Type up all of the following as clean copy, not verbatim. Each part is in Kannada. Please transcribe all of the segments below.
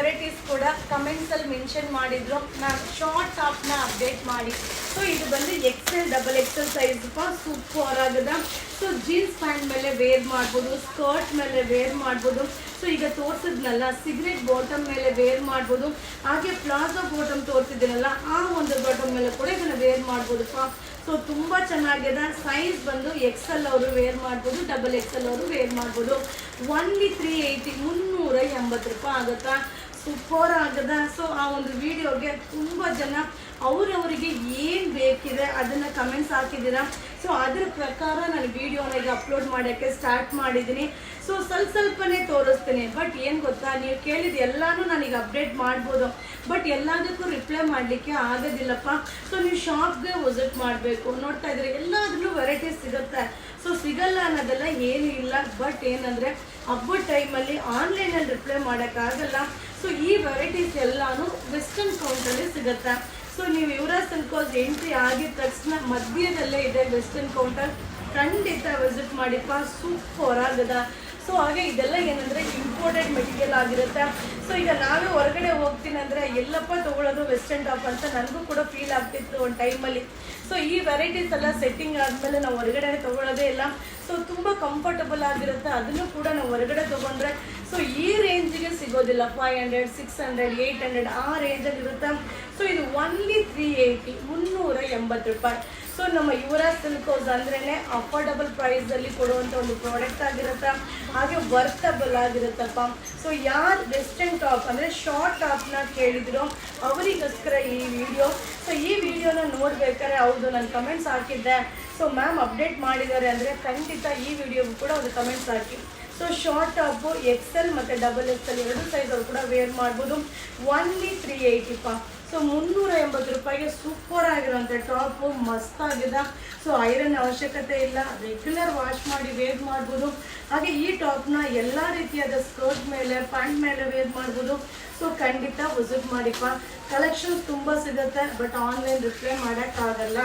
ವೆರೈಟೀಸ್ ಕೂಡ ಕಮೆಂಟ್ಸಲ್ಲಿ ಮೆನ್ಷನ್ ಮಾಡಿದ್ರು, ಮ್ಯಾಮ್ ಶಾರ್ಟ್ ಟಾಪ್ನ ಅಪ್ಡೇಟ್ ಮಾಡಿ. ಸೊ ಇದು ಬಂದು XL XXL ಸೈಜ್ ಸೂಪರ್ ಆಗದ. ಸೊ ಜೀನ್ಸ್ ಪ್ಯಾಂಟ್ ಮೇಲೆ ವೇರ್ ಮಾಡ್ಬೋದು, ಸ್ಕರ್ಟ್ ಮೇಲೆ ವೇರ್ ಮಾಡ್ಬೋದು. ಸೊ ಈಗ ತೋರಿಸಿದ್ನಲ್ಲ ಸಿಗರೇಟ್ ಬಾಟಮ್ ಮೇಲೆ ವೇರ್ ಮಾಡ್ಬೋದು, ಹಾಗೆ ಪ್ಲಾಜೋ ಬಾಟಮ್ ತೋರಿಸಿದ್ದೀನಲ್ಲ ಆ ಒಂದು ಬಾಟಮ್ ಮೇಲೆ ಕೂಡ ಇದನ್ನು ವೇರ್ ಮಾಡ್ಬೋದಪ್ಪ. ಸೊ ತುಂಬ ಚೆನ್ನಾಗಿದೆ. ಸೈಜ್ ಬಂದು XL ಅವರು ವೇರ್ ಮಾಡ್ಬೋದು, XXL ಅವರು ವೇರ್ ಮಾಡ್ಬೋದು. ಒನ್ಲಿ 380 380 ರೂಪಾಯಿ ಆಗುತ್ತಾ. ಸೂಪರ್ ಆಗದ. ಸೊ ಆ ಒಂದು ವಿಡಿಯೋಗೆ ತುಂಬ ಜನ ಅವರವರಿಗೆ ಏನು ಬೇಕಿದೆ ಅದನ್ನು ಕಮೆಂಟ್ಸ್ ಹಾಕಿದ್ದೀರಾ. ಸೊ ಅದರ ಪ್ರಕಾರ ನಾನು ವಿಡಿಯೋನ ಈಗ ಅಪ್ಲೋಡ್ ಮಾಡೋಕ್ಕೆ ಸ್ಟಾರ್ಟ್ ಮಾಡಿದ್ದೀನಿ. ಸೊ ಸ್ವಲ್ಪನೇ ತೋರಿಸ್ತೀನಿ. ಬಟ್ ಏನು ಗೊತ್ತಾ, ನೀವು ಕೇಳಿದ ಎಲ್ಲನೂ ನಾನೀಗ ಅಪ್ಡೇಟ್ ಮಾಡ್ಬೋದು, ಬಟ್ ಎಲ್ಲದಕ್ಕೂ ರಿಪ್ಲೈ ಮಾಡಲಿಕ್ಕೆ ಆಗೋದಿಲ್ಲಪ್ಪ. ಸೊ ನೀವು ಶಾಪ್ಗೆ ವಿಸಿಟ್ ಮಾಡಬೇಕು. ನೋಡ್ತಾ ಇದ್ರೆ ಎಲ್ಲಾದ್ರೂ ವೆರೈಟೀಸ್ ಸಿಗುತ್ತೆ. ಸೊ ಸಿಗಲ್ಲ ಅನ್ನೋದೆಲ್ಲ ಏನೂ ಇಲ್ಲ. ಬಟ್ ಏನಂದರೆ ಹಬ್ಬದ ಟೈಮಲ್ಲಿ ಆನ್ಲೈನಲ್ಲಿ ರಿಪ್ಲೈ ಮಾಡೋಕ್ಕಾಗಲ್ಲ. ಸೊ ಈ ವೆರೈಟೀಸ್ ಎಲ್ಲಾನು ವೆಸ್ಟರ್ನ್ ಕೌಂಟಲ್ಲಿ ಸಿಗುತ್ತೆ. ಸೊ ನೀವು ಯುವರಾಜ್ ಸಿಲ್ಕ್ಸ್ ಎಂಟ್ರಿ ಆಗಿದ ತಕ್ಷಣ ಮಧ್ಯದಲ್ಲೇ ಇದೆ ವೆಸ್ಟರ್ನ್ ಕೌಂಟರ್. ಖಂಡಿತ ವಿಸಿಟ್ ಮಾಡಿಪ್ಪ, ಸೂಪರ್ ಆಗದ. ಸೊ ಹಾಗೆ ಇದೆಲ್ಲ ಏನಂದರೆ ಇಂಪೋರ್ಟೆಡ್ ಮೆಟೀರಿಯಲ್ ಆಗಿರುತ್ತೆ. ಸೊ ಈಗ ನಾವೇ ಹೊರಗಡೆ ಹೋಗ್ತೀನಿ ಅಂದರೆ ಎಲ್ಲಪ್ಪ ತೊಗೊಳ್ಳೋದು ವೆಸ್ಟರ್ನ್ ಟಾಪ್ ಅಂತ ನನಗೂ ಕೂಡ ಫೀಲ್ ಆಗ್ತಿತ್ತು ಒಂದು ಟೈಮಲ್ಲಿ. ಸೊ ಈ ವೆರೈಟೀಸ್ ಎಲ್ಲ ಸೆಟ್ಟಿಂಗ್ ಆದಮೇಲೆ ನಾವು ಹೊರಗಡೆ ತೊಗೊಳ್ಳೋದೇ ಇಲ್ಲ. ಸೊ ತುಂಬ ಕಂಫರ್ಟಬಲ್ ಆಗಿರುತ್ತೆ. ಅದನ್ನು ಕೂಡ ನಾವು ಹೊರಗಡೆ ತೊಗೊಂಡ್ರೆ ಸೊ ಈ ರೇಂಜಿಗೆ ಸಿಗೋದಿಲ್ಲ. 500 600 800 ಆ ರೇಂಜಲ್ಲಿ ಇರುತ್ತೆ. ಸೊ ಇದು ಒನ್ಲಿ 380 380 ರೂಪಾಯಿ. ಸೊ ನಮ್ಮ ಯುವರಾಜ್ ಸಿಲ್ಕ್ಸ್ ಅಂದ್ರೇ ಅಫೋರ್ಡಬಲ್ ಪ್ರೈಸಲ್ಲಿ ಕೊಡುವಂಥ ಒಂದು ಪ್ರಾಡಕ್ಟ್ ಆಗಿರುತ್ತೆ, ಹಾಗೆ ವರ್ತಬಲ್ ಆಗಿರುತ್ತಪ್ಪ. ಸೊ ಯಾರು ವೆಸ್ಟರ್ನ್ ಟಾಪ್ ಅಂದರೆ ಶಾರ್ಟ್ ಟಾಪ್ನ ಕೇಳಿದ್ರು ಅವರಿಗೋಸ್ಕರ ಈ ವಿಡಿಯೋ. ಸೊ ಈ ವಿಡಿಯೋನ ನೋಡ್ಬೇಕಾದ್ರೆ ಹೌದು ನಾನು ಕಮೆಂಟ್ಸ್ ಹಾಕಿದ್ದೆ, ಸೊ ಮ್ಯಾಮ್ ಅಪ್ಡೇಟ್ ಮಾಡಿದ್ದಾರೆ ಅಂದರೆ ಖಂಡಿತ ಈ ವಿಡಿಯೋಗೂ ಕೂಡ ಒಂದು ಕಮೆಂಟ್ಸ್ ಹಾಕಿ. ಸೊ ಶಾರ್ಟ್ ಟಾಪು XL ಮತ್ತು XXL ಎರಡು ಸೈಜ್ ಅವರು ಕೂಡ ವೇರ್ ಮಾಡ್ಬೋದು. ಒನ್ಲಿ 380 ಪಾ. ಸೊ 380 ರೂಪಾಯಿಗೆ ಸೂಪರ್ ಆಗಿರೋಂಥ ಟಾಪು ಮಸ್ತಾಗಿದೆ. ಸೊ ಐರನ್ ಅವಶ್ಯಕತೆ ಇಲ್ಲ, ರೆಗ್ಯುಲರ್ ವಾಶ್ ಮಾಡಿ ವೇರ್ ಮಾಡ್ಬೋದು. ಹಾಗೆ ಈ ಟಾಪ್ನ ಎಲ್ಲ ರೀತಿಯಾದ ಸ್ಕರ್ಟ್ ಮೇಲೆ ಪ್ಯಾಂಟ್ ಮೇಲೆ ವೇರ್ ಮಾಡ್ಬೋದು. ಸೊ ಖಂಡಿತ ವಿಸಿಟ್ ಮಾಡಿಪ್ಪ. ಕಲೆಕ್ಷನ್ಸ್ ತುಂಬ ಸಿಗುತ್ತೆ, ಬಟ್ ಆನ್ಲೈನ್ ರಿಪ್ಲೈ ಮಾಡೋಕ್ಕಾಗಲ್ಲ.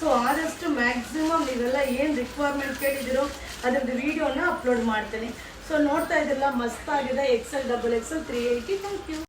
ಸೊ ಆದಷ್ಟು ಮ್ಯಾಕ್ಸಿಮಮ್ ನೀವೆಲ್ಲ ಏನು ರಿಕ್ವೈರ್ಮೆಂಟ್ ಕೇಳಿದಿರೋ ಅದರದ್ದು ವಿಡಿಯೋನ ಅಪ್ಲೋಡ್ ಮಾಡ್ತೀನಿ. ಸೊ ನೋಡ್ತಾ ಇದ್ದಿಲ್ಲ ಮಸ್ತಾಗಿದೆ. XL XXL 380. Thank you.